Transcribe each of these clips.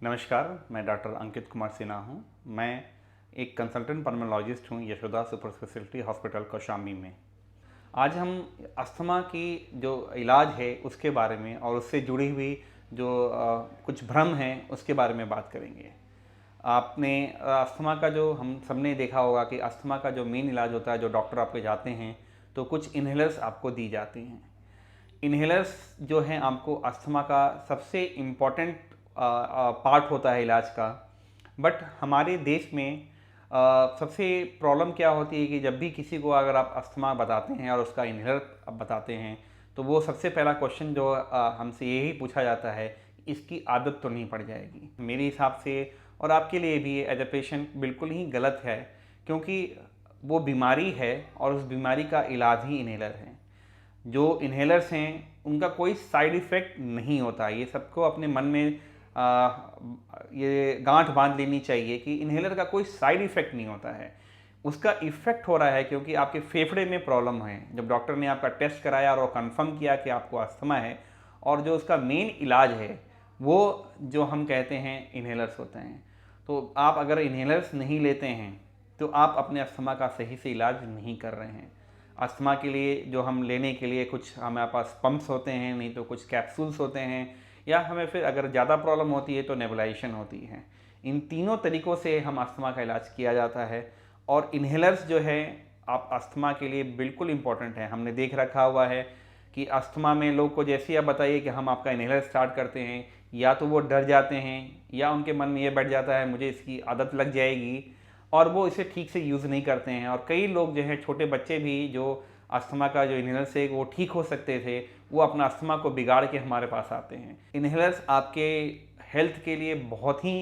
नमस्कार, मैं डॉक्टर अंकित कुमार सिन्हा हूँ। मैं एक कंसल्टेंट पल्मोनोलॉजिस्ट हूँ Yashoda super speciality hospital Kaushambi में। आज हम अस्थमा की जो इलाज है उसके बारे में और उससे जुड़ी हुई जो कुछ भ्रम हैं उसके बारे में बात करेंगे। आपने अस्थमा का जो हम सबने देखा होगा कि अस्थमा का जो मेन इलाज होता है, जो डॉक्टर आपके जाते हैं तो कुछ इन्हेलर्स आपको दी जाती हैं। इन्हेलर्स जो हैं आपको अस्थमा का सबसे इम्पॉर्टेंट पार्ट होता है इलाज का। बट हमारे देश में सबसे प्रॉब्लम क्या होती है कि जब भी किसी को अगर आप अस्थमा बताते हैं और उसका इन्हेलर आप बताते हैं तो वो सबसे पहला क्वेश्चन जो हमसे यही पूछा जाता है, इसकी आदत तो नहीं पड़ जाएगी। मेरे हिसाब से और आपके लिए भी एज ए पेशेंट बिल्कुल ही गलत है, क्योंकि वो बीमारी है और उस बीमारी का इलाज ही इन्हेलर है। जो इन्हेलर्स हैं उनका कोई साइड इफ़ेक्ट नहीं होता। ये सबको अपने मन में ये गांठ बांध लेनी चाहिए कि इन्हेलर का कोई साइड इफ़ेक्ट नहीं होता है। उसका इफ़ेक्ट हो रहा है क्योंकि आपके फेफड़े में प्रॉब्लम है। जब डॉक्टर ने आपका टेस्ट कराया और कंफर्म किया कि आपको अस्थमा है, और जो उसका मेन इलाज है वो जो हम कहते हैं इन्हेलर्स होते हैं। तो आप अगर इन्हेलर्स नहीं लेते हैं तो आप अपने अस्थमा का सही से इलाज नहीं कर रहे हैं। अस्थमा के लिए जो हम लेने के लिए कुछ हमारे पास पंप्स होते हैं, नहीं तो कुछ कैप्सूल्स होते हैं, या हमें फिर अगर ज़्यादा प्रॉब्लम होती है तो नेबुलाइजेशन होती है। इन तीनों तरीक़ों से हम अस्थमा का इलाज किया जाता है। और इन्हेलर्स जो है आप अस्थमा के लिए बिल्कुल इम्पॉर्टेंट है। हमने देख रखा हुआ है कि अस्थमा में लोग को जैसे ही आप बताइए कि हम आपका इन्हेलर स्टार्ट करते हैं, या तो वो डर जाते हैं या उनके मन में ये बैठ जाता है मुझे इसकी आदत लग जाएगी, और वो इसे ठीक से यूज़ नहीं करते हैं। और कई लोग जो हैं, छोटे बच्चे भी जो अस्थमा का जो इन्हेलर से वो ठीक हो सकते थे, वो अपना अस्थमा को बिगाड़ के हमारे पास आते हैं। इन्हेलर्स आपके हेल्थ के लिए बहुत ही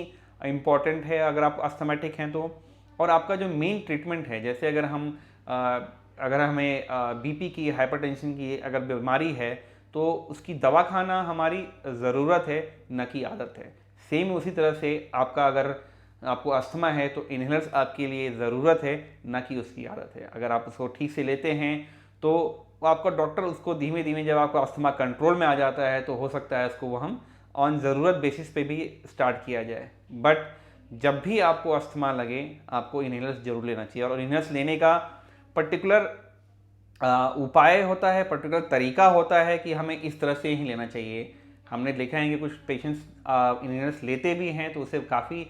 इम्पॉर्टेंट है अगर आप अस्थमेटिक हैं तो। और आपका जो मेन ट्रीटमेंट है, जैसे अगर हमें बीपी की, हाइपरटेंशन की अगर बीमारी है तो उसकी दवा खाना हमारी ज़रूरत है, न कि आदत है। सेम उसी तरह से अगर आपको अस्थमा है तो इन्हेलर्स आपके लिए ज़रूरत है, ना कि उसकी आदत है। अगर आप उसको ठीक से लेते हैं तो आपका डॉक्टर उसको धीमे धीमे, जब आपका अस्थमा कंट्रोल में आ जाता है तो हो सकता है उसको हम ऑन ज़रूरत बेसिस पे भी स्टार्ट किया जाए। बट जब भी आपको अस्थमा लगे आपको इन्हेलर्स ज़रूर लेना चाहिए। और इन्हेलर्स लेने का पर्टिकुलर उपाय होता है, पर्टिकुलर तरीका होता है कि हमें इस तरह से ही लेना चाहिए। हमने देखा है कि कुछ पेशेंट्स इन्हेलर्स लेते भी हैं तो उसे काफ़ी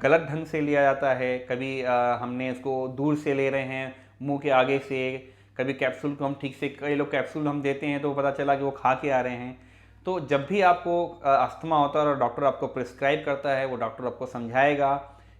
गलत ढंग से लिया जाता है। कभी हमने इसको दूर से ले रहे हैं, मुंह के आगे से, कभी कैप्सूल को हम ठीक से, कई लोग कैप्सूल हम देते हैं तो पता चला कि वो खा के आ रहे हैं। तो जब भी आपको अस्थमा होता है और डॉक्टर आपको प्रिस्क्राइब करता है, वो डॉक्टर आपको समझाएगा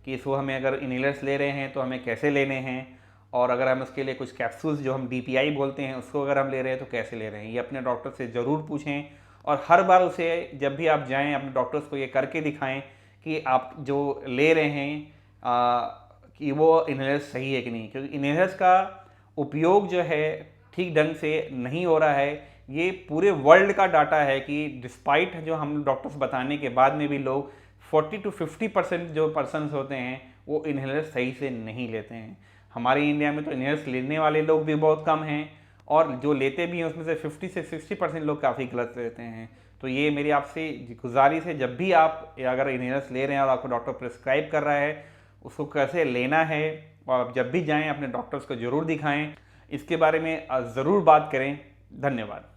कि इसको हमें अगर इन्हेलर्स ले रहे हैं तो हमें कैसे लेने हैं, और अगर हम उसके लिए कुछ कैप्सूल्स जो हम DPI बोलते हैं उसको अगर हम ले रहे हैं तो कैसे ले रहे हैं। ये अपने डॉक्टर से ज़रूर पूछें, और हर बार उसे जब भी आप जाएँ अपने डॉक्टर्स को ये करके दिखाएं कि आप जो ले रहे हैं कि वो इन्हेलर्स सही है कि नहीं। क्योंकि इन्हेलर्स का उपयोग जो है ठीक ढंग से नहीं हो रहा है। ये पूरे वर्ल्ड का डाटा है कि डिस्पाइट जो हम डॉक्टर्स बताने के बाद में भी लोग 40 to 50% जो पर्सन्स होते हैं वो इन्हेलर्स सही से नहीं लेते हैं। हमारे इंडिया में तो इन्हेलर्स लेने वाले लोग भी बहुत कम हैं, और जो लेते भी हैं उसमें से 50 से 60% लोग काफ़ी गलत लेते हैं। तो ये मेरी आपसे गुजारिश है, जब भी आप अगर इन्हेलर्स ले रहे हैं और आपको डॉक्टर प्रिस्क्राइब कर रहा है उसको कैसे लेना है, और आप जब भी जाएं अपने डॉक्टर्स को ज़रूर दिखाएं, इसके बारे में ज़रूर बात करें। धन्यवाद।